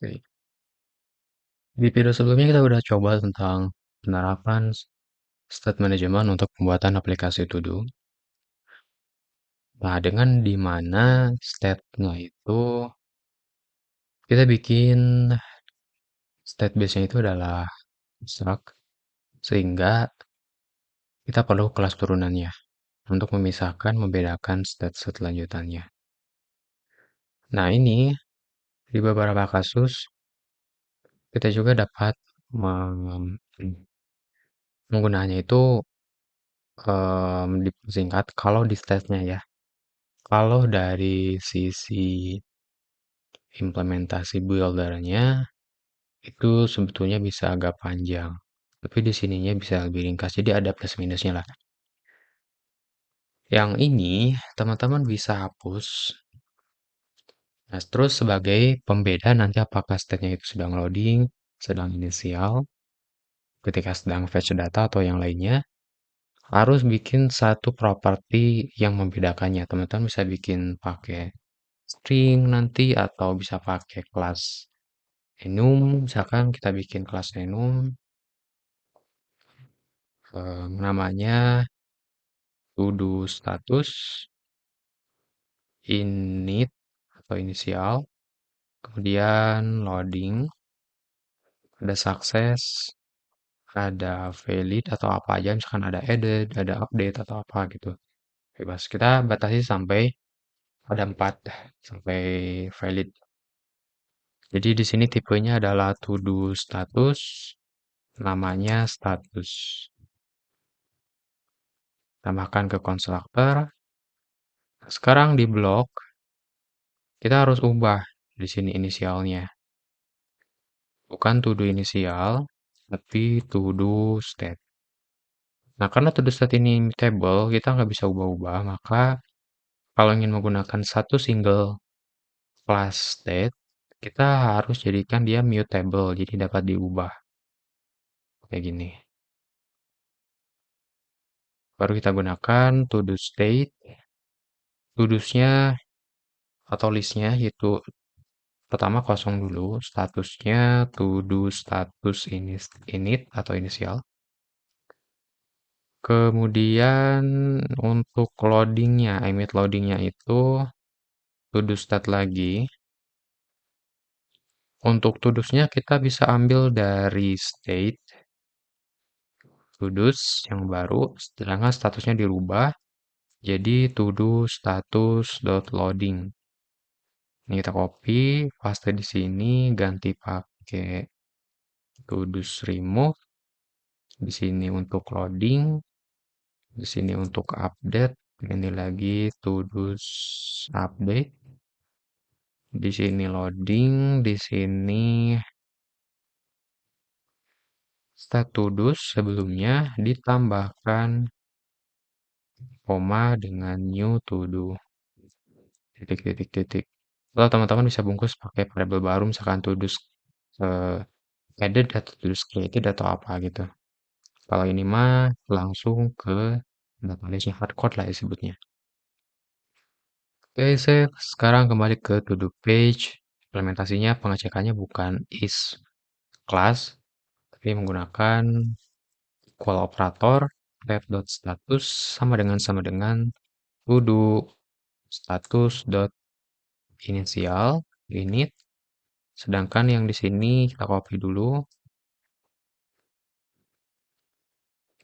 Oke. Di video sebelumnya kita udah coba tentang penerapan state management untuk pembuatan aplikasi to do. Nah, dengan di mana state-nya itu kita bikin state base-nya itu adalah struct sehingga kita perlu kelas turunannya untuk memisahkan, membedakan state lanjutannya. Nah, ini di beberapa kasus kita juga dapat menggunakannya itu dipersingkat kalau di state-nya ya. Kalau dari sisi implementasi builder-nya itu sebetulnya bisa agak panjang. Tapi di sininya bisa lebih ringkas. Jadi ada plus minusnya lah. Yang ini teman-teman bisa hapus. Nah, terus sebagai pembeda nanti apakah state-nya itu sedang loading, sedang inisial, ketika sedang fetch data atau yang lainnya, harus bikin satu properti yang membedakannya. Teman-teman bisa bikin pakai string nanti atau bisa pakai kelas enum. Misalkan kita bikin kelas enum, namanya to do status init atau inisial, kemudian loading, ada success, ada valid atau apa aja, misalkan ada added, ada update atau apa gitu. Bebas. Kita batasi sampai ada 4 sampai valid. Jadi di sini tipenya adalah to do status, namanya status. Tambahkan ke konstruktor. Sekarang di blok kita harus ubah di sini inisialnya. Bukan to do inisial, tapi to do state. Nah, karena to do state ini mutable, kita nggak bisa ubah-ubah, maka kalau ingin menggunakan satu single class state, kita harus jadikan dia mutable, jadi dapat diubah. Kayak gini. Baru kita gunakan to do state. To do-nya atau listnya yaitu pertama kosong dulu, statusnya to do status init atau inisial. Kemudian untuk loadingnya, emit loadingnya itu to do state lagi. Untuk to do-nya kita bisa ambil dari state to do yang baru, sedangkan statusnya dirubah jadi to do status dot loading. Ini kita copy, paste di sini, ganti pakai to do remove. Di sini untuk loading, di sini untuk update, ini lagi to do update. Di sini loading, di sini state to do sebelumnya ditambahkan koma dengan new to do. Titik, titik, titik. Atau teman-teman bisa bungkus pakai variabel baru, misalkan to do added atau to do created atau apa gitu. Kalau ini mah langsung ke database-nya hardcode lah disebutnya. Oke, save. Sekarang kembali ke to do page. Implementasinya pengecekannya bukan is class, tapi menggunakan equal operator status sama dengan to do status dot initial init. Sedangkan yang di sini kita copy dulu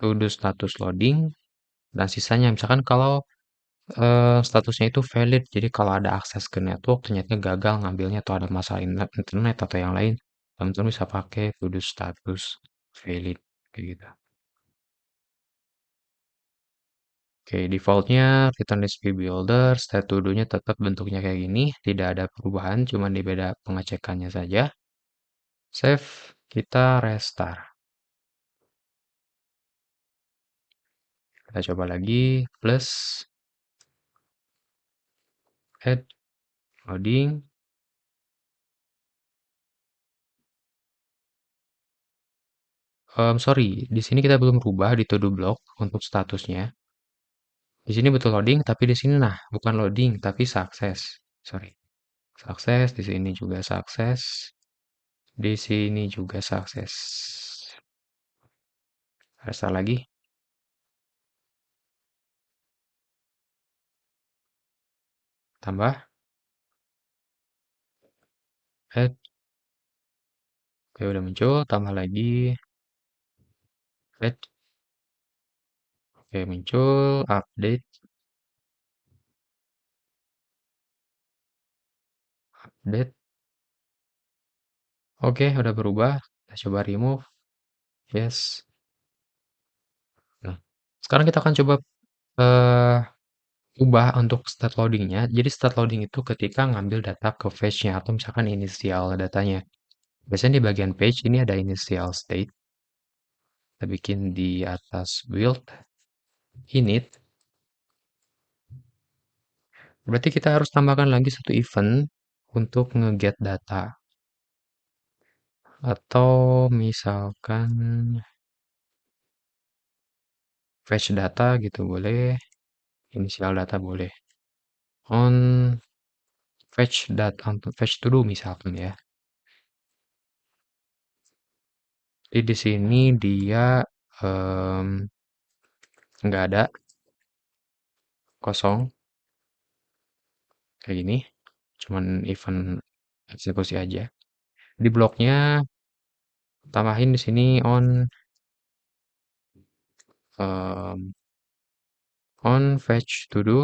to do status loading dan sisanya misalkan kalau statusnya itu valid. Jadi kalau ada akses ke network ternyata gagal ngambilnya atau ada masalah internet atau yang lain, teman-teman bisa pakai to do status valid kayak gitu. Oke, defaultnya return recipe builder, state to do-nya tetap bentuknya kayak gini, tidak ada perubahan, cuma di beda pengecekannya saja. Save, kita restart. Kita coba lagi, plus, add, loading. Sorry, di sini kita belum rubah di to do block untuk statusnya. Di sini betul loading, tapi di sini nah bukan loading tapi sukses. Sorry. Sukses, di sini juga sukses. Di sini juga sukses. Restart lagi. Tambah. Add. Oke, udah muncul. Tambah lagi. Add. Oke, muncul. Update. Update. Oke, udah berubah. Kita coba remove. Yes. Nah, sekarang kita akan coba eh, ubah untuk state loadingnya. Jadi state loading itu ketika ngambil data ke fetch-nya atau misalkan inisial datanya. Biasanya di bagian page ini ada initial state. Kita bikin di atas build init. Berarti kita harus tambahkan lagi satu event untuk nge-get data. Atau misalkan fetch data gitu boleh. Inisial data boleh. On fetch data, untuk fetch to do misalkan ya. Jadi di sini dia nggak ada, kosong kayak gini. Cuman event eksekusi aja. Di bloknya tambahin di sini um, on fetch to do.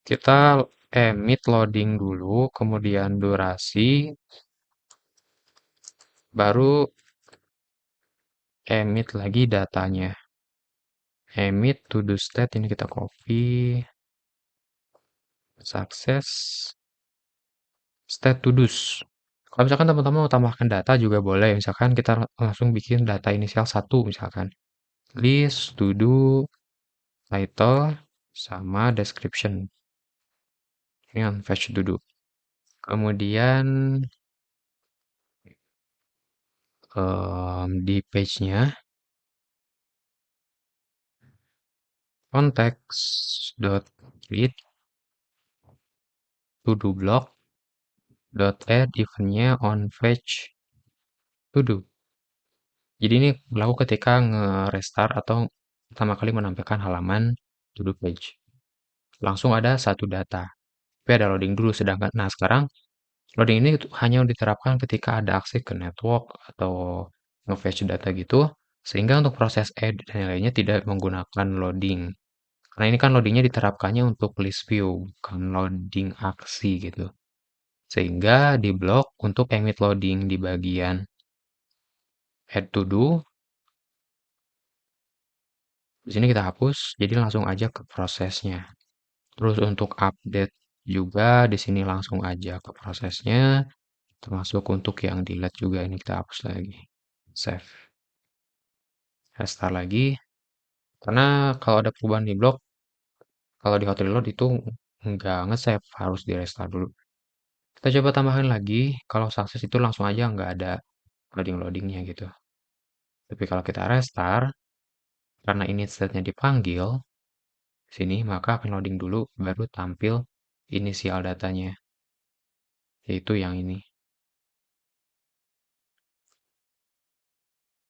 Kita emit loading dulu, kemudian durasi, baru emit lagi datanya. Emit to do state ini kita copy, sukses, state to do's. Kalau misalkan teman-teman mau tambahkan data juga boleh. Misalkan kita langsung bikin data inisial 1 misalkan. List, to do, title, sama description. Ini on fetch to do. Kemudian di page-nya context.read to do block dot add eventnya on fetch to do. Jadi ini berlaku ketika nge-restart atau pertama kali menampilkan halaman to do page. Langsung ada satu data. Tapi ada loading dulu. Sedangkan, nah sekarang loading ini hanya diterapkan ketika ada akses ke network atau nge-fetch data gitu. Sehingga untuk proses edit dan lainnya tidak menggunakan loading. Karena ini kan loadingnya diterapkannya untuk list view, bukan loading aksi gitu. Sehingga di blok untuk emit loading di bagian add to do. Di sini kita hapus, jadi langsung aja ke prosesnya. Terus untuk update juga di sini langsung aja ke prosesnya. Termasuk untuk yang delete juga ini kita hapus lagi. Save. Restart lagi. Karena kalau ada perubahan di blok, kalau di hot reload itu nggak nge-save, harus di restart dulu. Kita coba tambahin lagi, kalau sukses itu langsung aja nggak ada loading-loadingnya gitu. Tapi kalau kita restart, karena ini state-nya dipanggil, sini maka akan loading dulu, baru tampil inisial datanya, yaitu yang ini.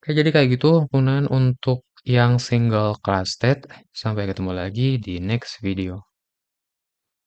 Oke, jadi kayak gitu penggunaan untuk yang single class state. Sampai ketemu lagi di next video.